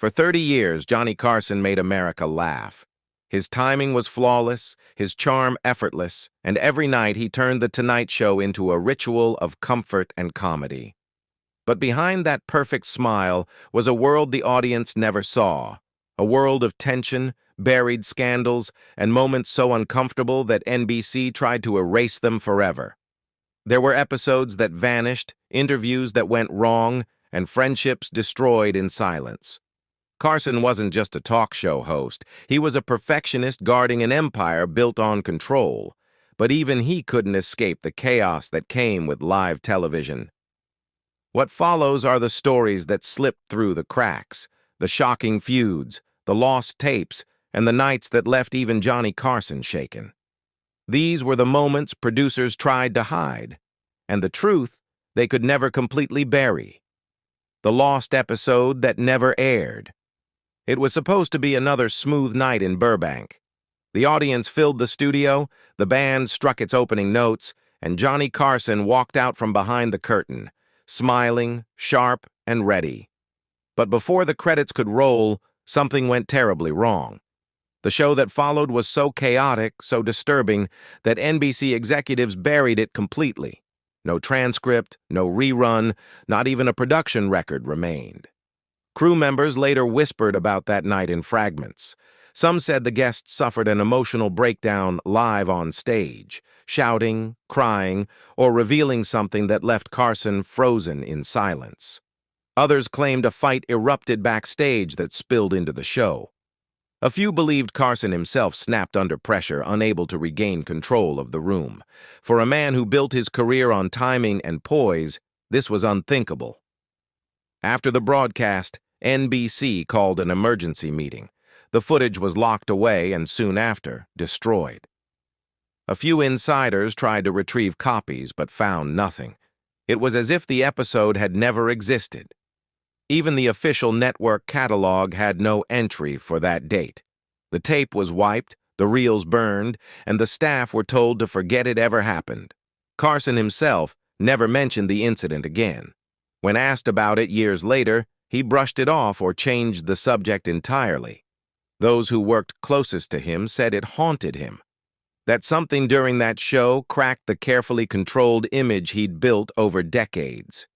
For 30 years, Johnny Carson made America laugh. His timing was flawless, his charm effortless, and every night he turned The Tonight Show into a ritual of comfort and comedy. But behind that perfect smile was a world the audience never saw, a world of tension, buried scandals, and moments so uncomfortable that NBC tried to erase them forever. There were episodes that vanished, interviews that went wrong, and friendships destroyed in silence. Carson wasn't just a talk show host. He was a perfectionist guarding an empire built on control. But even he couldn't escape the chaos that came with live television. What follows are the stories that slipped through the cracks, the shocking feuds, the lost tapes, and the nights that left even Johnny Carson shaken. These were the moments producers tried to hide, and the truth they could never completely bury. The lost episode that never aired. It was supposed to be another smooth night in Burbank. The audience filled the studio, the band struck its opening notes, and Johnny Carson walked out from behind the curtain, smiling, sharp, and ready. But before the credits could roll, something went terribly wrong. The show that followed was so chaotic, so disturbing, that NBC executives buried it completely. No transcript, no rerun, not even a production record remained. Crew members later whispered about that night in fragments. Some said the guests suffered an emotional breakdown live on stage, shouting, crying, or revealing something that left Carson frozen in silence. Others claimed a fight erupted backstage that spilled into the show. A few believed Carson himself snapped under pressure, unable to regain control of the room. For a man who built his career on timing and poise, this was unthinkable. After the broadcast, NBC called an emergency meeting. The footage was locked away and soon after, destroyed. A few insiders tried to retrieve copies but found nothing. It was as if the episode had never existed. Even the official network catalog had no entry for that date. The tape was wiped, the reels burned, and the staff were told to forget it ever happened. Carson himself never mentioned the incident again. When asked about it years later, he brushed it off or changed the subject entirely. Those who worked closest to him said it haunted him. That something during that show cracked the carefully controlled image he'd built over decades.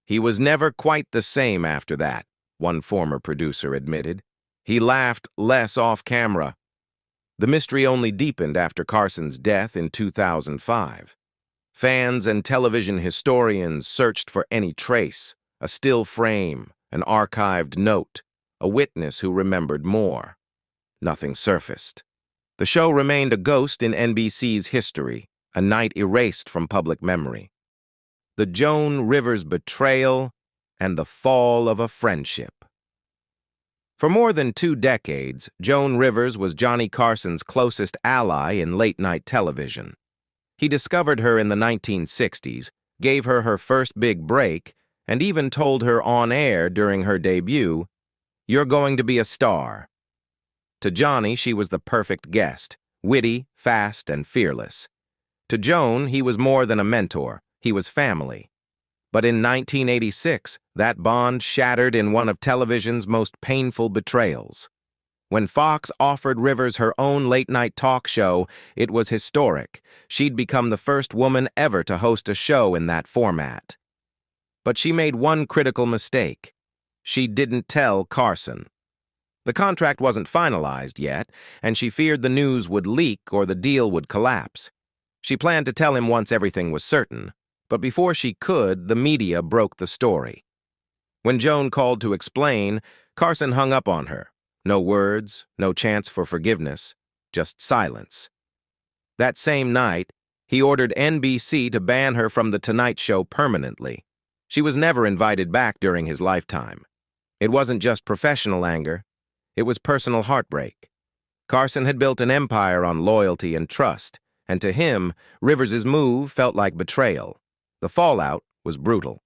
He was never quite the same after that, one former producer admitted. He laughed less off camera. The mystery only deepened after Carson's death in 2005. Fans and television historians searched for any trace, a still frame, an archived note, a witness who remembered more. Nothing surfaced. The show remained a ghost in NBC's history, a night erased from public memory. The Joan Rivers betrayal and the fall of a friendship. For more than 2 decades, Joan Rivers was Johnny Carson's closest ally in late-night television. He discovered her in the 1960s, gave her her first big break, and even told her on air during her debut, "You're going to be a star." To Johnny, she was the perfect guest, witty, fast, and fearless. To Joan, he was more than a mentor, he was family. But in 1986, that bond shattered in one of television's most painful betrayals. When Fox offered Rivers her own late-night talk show, it was historic. She'd become the first woman ever to host a show in that format. But she made one critical mistake. She didn't tell Carson. The contract wasn't finalized yet, and she feared the news would leak or the deal would collapse. She planned to tell him once everything was certain, but before she could, the media broke the story. When Joan called to explain, Carson hung up on her. No words, no chance for forgiveness, just silence. That same night, he ordered NBC to ban her from The Tonight Show permanently. She was never invited back during his lifetime. It wasn't just professional anger, it was personal heartbreak. Carson had built an empire on loyalty and trust, and to him, Rivers's move felt like betrayal. The fallout was brutal.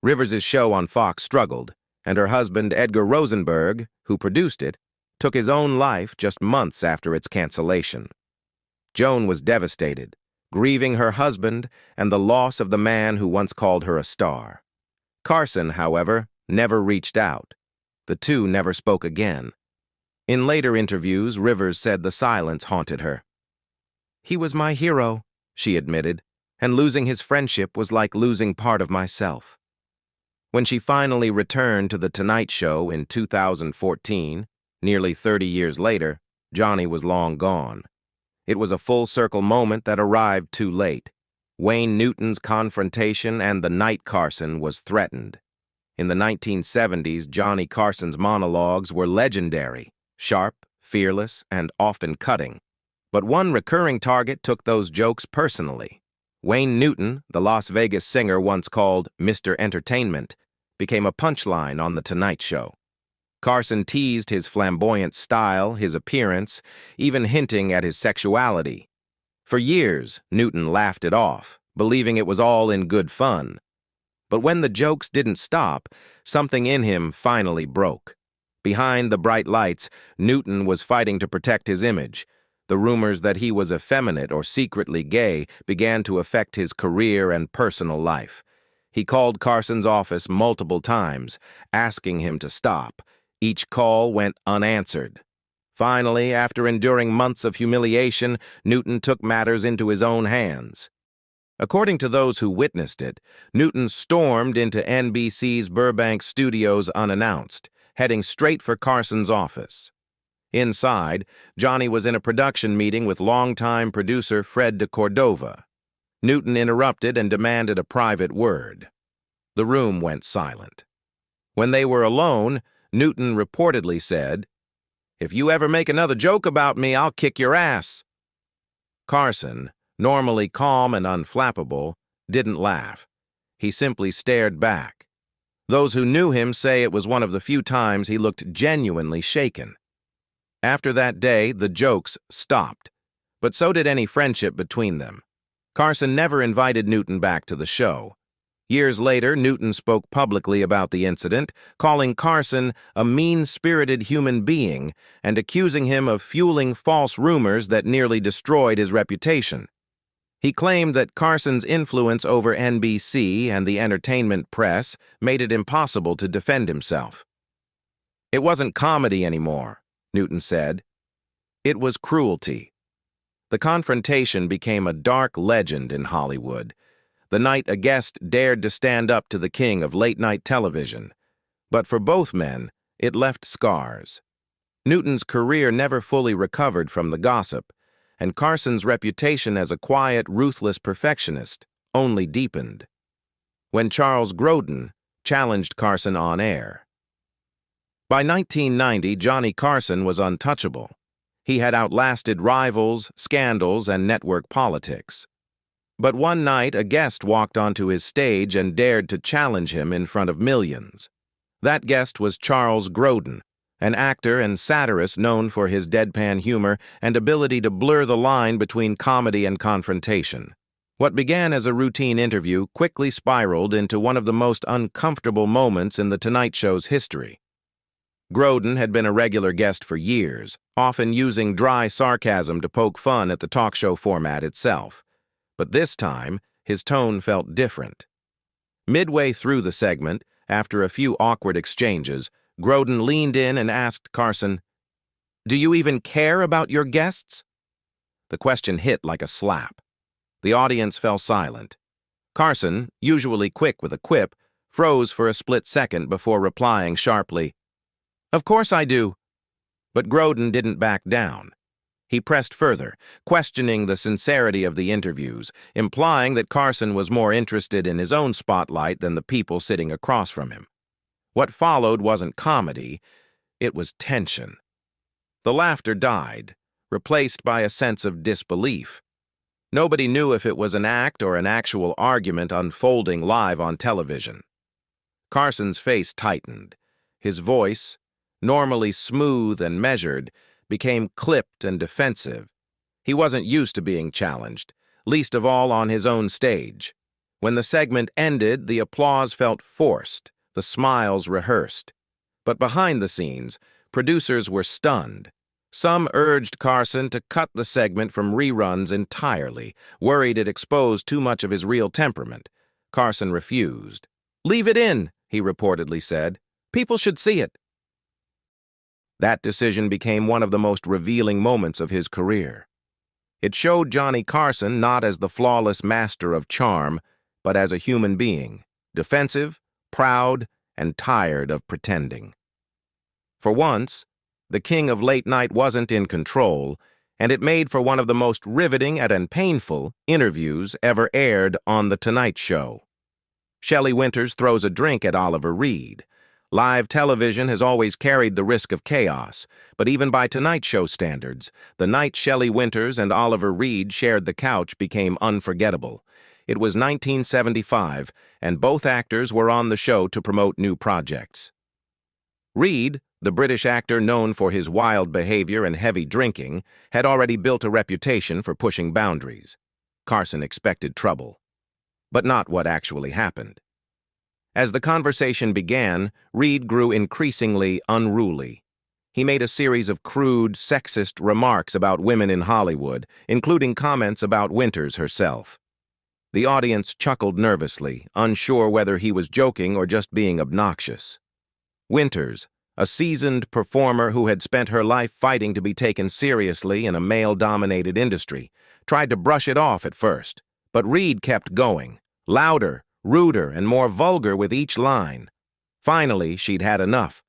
Rivers's show on Fox struggled, and her husband, Edgar Rosenberg, who produced it, took his own life just months after its cancellation. Joan was devastated, grieving her husband and the loss of the man who once called her a star. Carson, however, never reached out. The two never spoke again. In later interviews, Rivers said the silence haunted her. "He was my hero," she admitted, "and losing his friendship was like losing part of myself." When she finally returned to The Tonight Show in 2014, nearly 30 years later, Johnny was long gone. It was a full-circle moment that arrived too late. Wayne Newton's confrontation and the night Carson was threatened. In the 1970s, Johnny Carson's monologues were legendary, sharp, fearless, and often cutting. But one recurring target took those jokes personally. Wayne Newton, the Las Vegas singer once called Mr. Entertainment, became a punchline on The Tonight Show. Carson teased his flamboyant style, his appearance, even hinting at his sexuality. For years, Newton laughed it off, believing it was all in good fun. But when the jokes didn't stop, something in him finally broke. Behind the bright lights, Newton was fighting to protect his image. The rumors that he was effeminate or secretly gay began to affect his career and personal life. He called Carson's office multiple times, asking him to stop. Each call went unanswered. Finally, after enduring months of humiliation, Newton took matters into his own hands. According to those who witnessed it, Newton stormed into NBC's Burbank studios unannounced, heading straight for Carson's office. Inside, Johnny was in a production meeting with longtime producer Fred de Cordova. Newton interrupted and demanded a private word. The room went silent. When they were alone, Newton reportedly said, "If you ever make another joke about me, I'll kick your ass." Carson, normally calm and unflappable, didn't laugh. He simply stared back. Those who knew him say it was one of the few times he looked genuinely shaken. After that day, the jokes stopped, but so did any friendship between them. Carson never invited Newton back to the show. Years later, Newton spoke publicly about the incident, calling Carson a mean-spirited human being and accusing him of fueling false rumors that nearly destroyed his reputation. He claimed that Carson's influence over NBC and the entertainment press made it impossible to defend himself. "It wasn't comedy anymore," Newton said. "It was cruelty." The confrontation became a dark legend in Hollywood. The night a guest dared to stand up to the king of late-night television. But for both men, it left scars. Newton's career never fully recovered from the gossip, and Carson's reputation as a quiet, ruthless perfectionist only deepened. When Charles Grodin challenged Carson on air. By 1990, Johnny Carson was untouchable. He had outlasted rivals, scandals, and network politics. But one night, a guest walked onto his stage and dared to challenge him in front of millions. That guest was Charles Grodin, an actor and satirist known for his deadpan humor and ability to blur the line between comedy and confrontation. What began as a routine interview quickly spiraled into one of the most uncomfortable moments in The Tonight Show's history. Grodin had been a regular guest for years, often using dry sarcasm to poke fun at the talk show format itself. But this time, his tone felt different. Midway through the segment, after a few awkward exchanges, Grodin leaned in and asked Carson, "Do you even care about your guests?" The question hit like a slap. The audience fell silent. Carson, usually quick with a quip, froze for a split second before replying sharply, "Of course I do." But Grodin didn't back down. He pressed further, questioning the sincerity of the interviews, implying that Carson was more interested in his own spotlight than the people sitting across from him. What followed wasn't comedy, it was tension. The laughter died, replaced by a sense of disbelief. Nobody knew if it was an act or an actual argument unfolding live on television. Carson's face tightened. His voice, normally smooth and measured, became clipped and defensive. He wasn't used to being challenged, least of all on his own stage. When the segment ended, the applause felt forced, the smiles rehearsed. But behind the scenes, producers were stunned. Some urged Carson to cut the segment from reruns entirely, worried it exposed too much of his real temperament. Carson refused. "Leave it in," he reportedly said. "People should see it." That decision became one of the most revealing moments of his career. It showed Johnny Carson not as the flawless master of charm, but as a human being, defensive, proud, and tired of pretending. For once, the king of late night wasn't in control, and it made for one of the most riveting and painful interviews ever aired on The Tonight Show. Shelley Winters throws a drink at Oliver Reed. Live television has always carried the risk of chaos, but even by Tonight Show standards, the night Shelley Winters and Oliver Reed shared the couch became unforgettable. It was 1975, and both actors were on the show to promote new projects. Reed, the British actor known for his wild behavior and heavy drinking, had already built a reputation for pushing boundaries. Carson expected trouble, but not what actually happened. As the conversation began, Reed grew increasingly unruly. He made a series of crude, sexist remarks about women in Hollywood, including comments about Winters herself. The audience chuckled nervously, unsure whether he was joking or just being obnoxious. Winters, a seasoned performer who had spent her life fighting to be taken seriously in a male-dominated industry, tried to brush it off at first, but Reed kept going, louder, ruder, and more vulgar with each line. Finally, she'd had enough.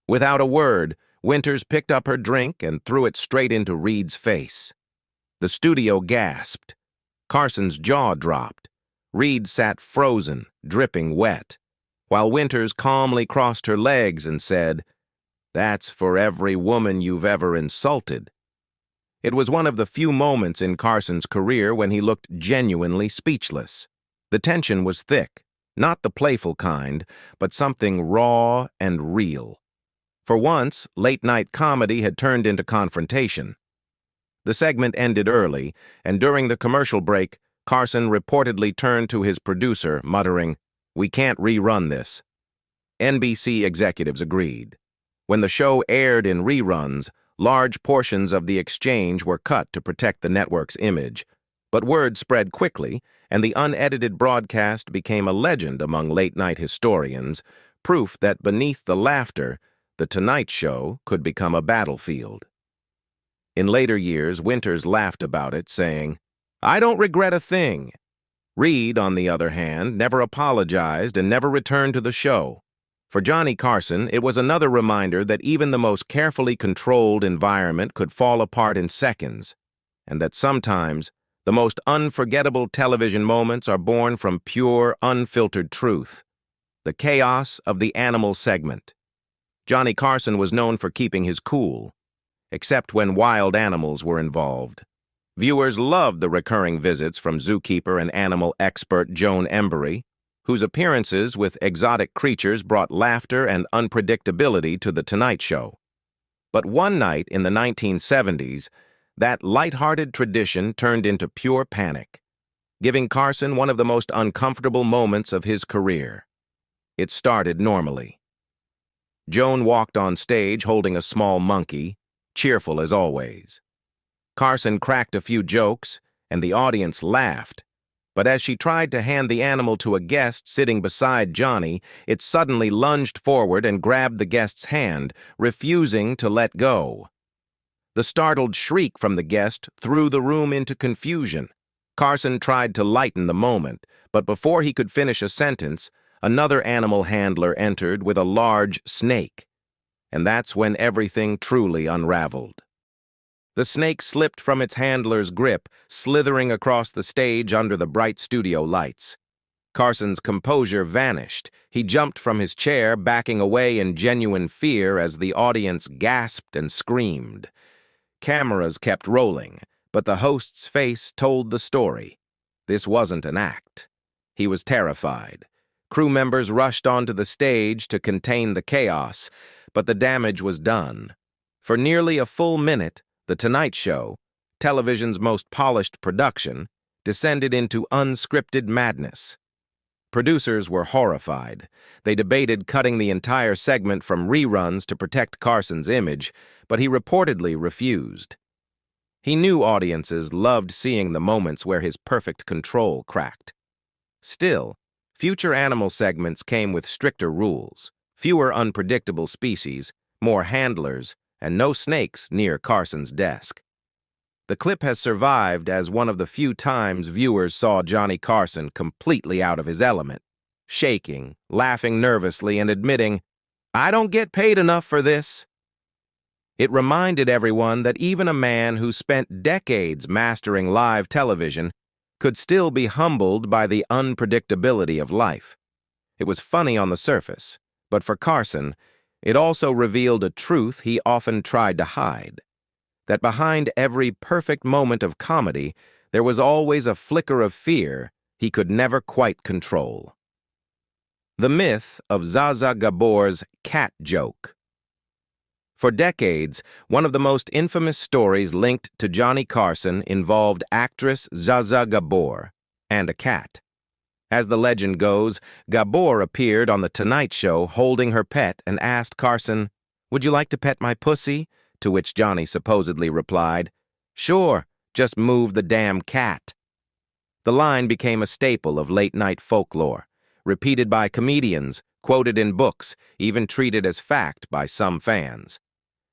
Without a word, Winters picked up her drink and threw it straight into Reed's face. The studio gasped. Carson's jaw dropped. Reed sat frozen, dripping wet, while Winters calmly crossed her legs and said, "That's for every woman you've ever insulted." It was one of the few moments in Carson's career when he looked genuinely speechless. The tension was thick, not the playful kind, but something raw and real. For once, late-night comedy had turned into confrontation. The segment ended early, and during the commercial break, Carson reportedly turned to his producer, muttering, "We can't rerun this." NBC executives agreed. When the show aired in reruns, large portions of the exchange were cut to protect the network's image. But word spread quickly, and the unedited broadcast became a legend among late-night historians, proof that beneath the laughter, The Tonight Show could become a battlefield. In later years, Winters laughed about it, saying, "I don't regret a thing." Reed, on the other hand, never apologized and never returned to the show. For Johnny Carson, it was another reminder that even the most carefully controlled environment could fall apart in seconds, and that sometimes the most unforgettable television moments are born from pure, unfiltered truth. The chaos of the animal segment. Johnny Carson was known for keeping his cool, except when wild animals were involved. Viewers loved the recurring visits from zookeeper and animal expert Joan Rivers, whose appearances with exotic creatures brought laughter and unpredictability to The Tonight Show. But one night in the 1970s, that light-hearted tradition turned into pure panic, giving Carson one of the most uncomfortable moments of his career. It started normally. Joan walked on stage holding a small monkey, cheerful as always. Carson cracked a few jokes, and the audience laughed. But as she tried to hand the animal to a guest sitting beside Johnny, it suddenly lunged forward and grabbed the guest's hand, refusing to let go. The startled shriek from the guest threw the room into confusion. Carson tried to lighten the moment, but before he could finish a sentence, another animal handler entered with a large snake. And that's when everything truly unraveled. The snake slipped from its handler's grip, slithering across the stage under the bright studio lights. Carson's composure vanished. He jumped from his chair, backing away in genuine fear as the audience gasped and screamed. Cameras kept rolling, but the host's face told the story. This wasn't an act. He was terrified. Crew members rushed onto the stage to contain the chaos, but the damage was done. For nearly a full minute, The Tonight Show, television's most polished production, descended into unscripted madness. Producers were horrified. They debated cutting the entire segment from reruns to protect Carson's image, but he reportedly refused. He knew audiences loved seeing the moments where his perfect control cracked. Still, future animal segments came with stricter rules, fewer unpredictable species, more handlers, and no snakes near Carson's desk. The clip has survived as one of the few times viewers saw Johnny Carson completely out of his element, shaking, laughing nervously, and admitting, "I don't get paid enough for this." It reminded everyone that even a man who spent decades mastering live television could still be humbled by the unpredictability of life. It was funny on the surface, but for Carson, it also revealed a truth he often tried to hide: that behind every perfect moment of comedy, there was always a flicker of fear he could never quite control. The myth of Zsa Zsa Gabor's cat joke. For decades, one of the most infamous stories linked to Johnny Carson involved actress Zsa Zsa Gabor and a cat. As the legend goes, Gabor appeared on The Tonight Show holding her pet and asked Carson, "Would you like to pet my pussy?" To which Johnny supposedly replied, "Sure, just move the damn cat." The line became a staple of late-night folklore, repeated by comedians, quoted in books, even treated as fact by some fans.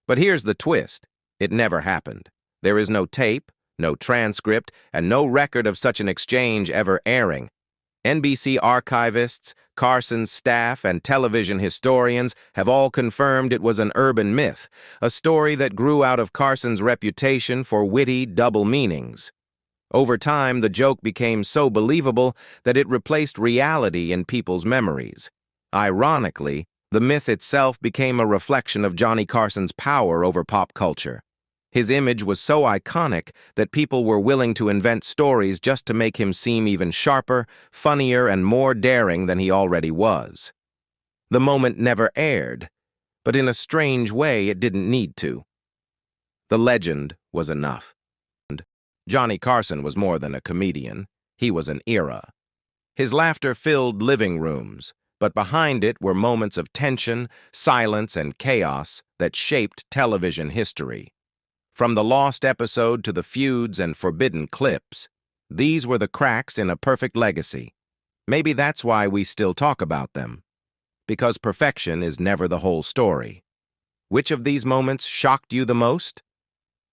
But here's the twist: it never happened. There is no tape, no transcript, and no record of such an exchange ever airing. NBC archivists, Carson's staff, and television historians have all confirmed it was an urban myth, a story that grew out of Carson's reputation for witty double meanings. Over time, the joke became so believable that it replaced reality in people's memories. Ironically, the myth itself became a reflection of Johnny Carson's power over pop culture. His image was so iconic that people were willing to invent stories just to make him seem even sharper, funnier, and more daring than he already was. The moment never aired, but in a strange way it didn't need to. The legend was enough. Johnny Carson was more than a comedian. He was an era. His laughter filled living rooms, but behind it were moments of tension, silence, and chaos that shaped television history. From the lost episode to the feuds and forbidden clips, these were the cracks in a perfect legacy. Maybe that's why we still talk about them. Because perfection is never the whole story. Which of these moments shocked you the most?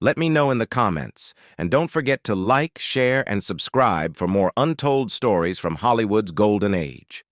Let me know in the comments, and don't forget to like, share, and subscribe for more untold stories from Hollywood's golden age.